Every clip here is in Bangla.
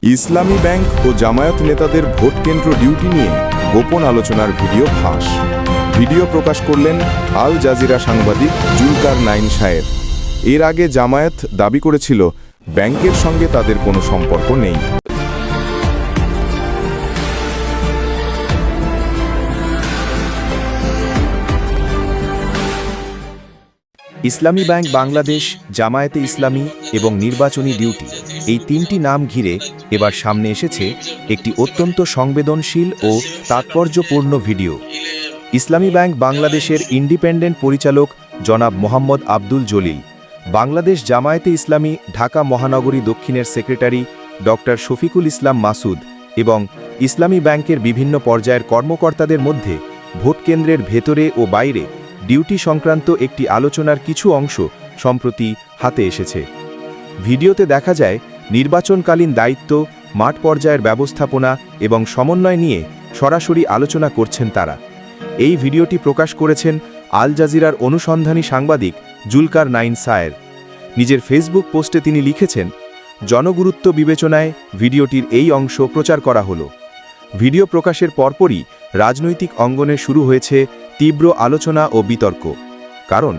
ইসলামী ব্যাংক ও জামায়াত নেতাদের ভোট কেন্দ্র ডিউটি নিয়ে গোপন আলোচনার ভিডিও ফাঁস। ভিডিও প্রকাশ করলেন আল জাজিরা সাংবাদিক জুলকার নাইন শায়ের। এর আগে জামায়াত দাবি করেছিল ব্যাংকের সঙ্গে তাদের কোনো সম্পর্ক নেই। ইসলামী ব্যাংক বাংলাদেশ, জামায়াতে ইসলামী এবং নির্বাচনী ডিউটি, এই তিনটি নাম ঘিরে এবার সামনে এসেছে একটি অত্যন্ত সংবেদনশীল ও তাৎপর্যপূর্ণ ভিডিও। ইসলামী ব্যাংক বাংলাদেশের ইন্ডিপেন্ডেন্ট পরিচালক জনাব মোহাম্মদ আব্দুল জলিল, বাংলাদেশ জামায়াতে ইসলামী ঢাকা মহানগরী দক্ষিণের সেক্রেটারি ডক্টর শফিকুল ইসলাম মাসুদ এবং ইসলামী ব্যাংকের বিভিন্ন পর্যায়ের কর্মকর্তাদের মধ্যে ভোট কেন্দ্রের ভেতরে ও বাইরে ডিউটি সংক্রান্ত একটি আলোচনার কিছু অংশ সম্প্রতি হাতে এসেছে। ভিডিওতে দেখা যায় নির্বাচনকালীন দায়িত্ব, মাঠ পর্যায়ের ব্যবস্থাপনা এবং সমন্বয় নিয়ে সরাসরি আলোচনা করছেন তারা। এই ভিডিওটি প্রকাশ করেছেন আল জাজিরার অনুসন্ধানী সাংবাদিক জুলকার নাইন শায়ের। নিজের ফেসবুক পোস্টে তিনি লিখেছেন, জনগুরুত্ব বিবেচনায় ভিডিওটির এই অংশ প্রচার করা হলো। ভিডিও প্রকাশের পরপরই রাজনৈতিক অঙ্গনে শুরু হয়েছে তীব্র আলোচনা ও বিতর্ক। কারণ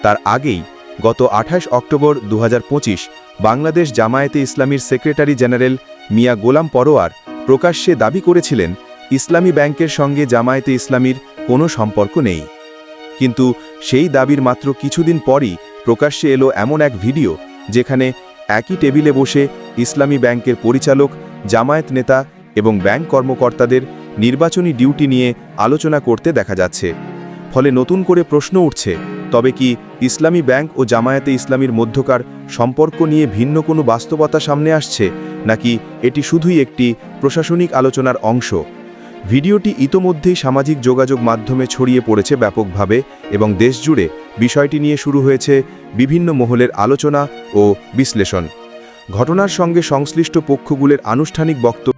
তার আগেই গত 28 অক্টোবর 2025 বাংলাদেশ জামায়াতে ইসলামীর সেক্রেটারি জেনারেল মিয়া গোলাম পরোয়ার প্রকাশ্যে দাবি করেছিলেন ইসলামী ব্যাংকের সঙ্গে জামায়াতে ইসলামীর কোনো সম্পর্ক নেই। কিন্তু সেই দাবির মাত্র কিছুদিন পরই প্রকাশ্যে এলো এমন এক ভিডিও যেখানে একই টেবিলে বসে ইসলামী ব্যাংকের পরিচালক, জামায়াত নেতা এবং ব্যাংক কর্মকর্তাদের নির্বাচনী ডিউটি নিয়ে আলোচনা করতে দেখা যাচ্ছে। ফলে নতুন করে প্রশ্ন উঠছে, তবে কি ইসলামী ব্যাংক ও জামায়াতে ইসলামীর মধ্যকার সম্পর্ক নিয়ে ভিন্ন কোনো বাস্তবতা সামনে আসছে, নাকি এটি শুধুই একটি প্রশাসনিক আলোচনার অংশ? ভিডিওটি ইতোমধ্যেই সামাজিক যোগাযোগ মাধ্যমে ছড়িয়ে পড়েছে ব্যাপকভাবে এবং দেশজুড়ে বিষয়টি নিয়ে শুরু হয়েছে বিভিন্ন মহলের আলোচনা ও বিশ্লেষণ। ঘটনার সঙ্গে সংশ্লিষ্ট পক্ষগুলোর আনুষ্ঠানিক বক্তব্য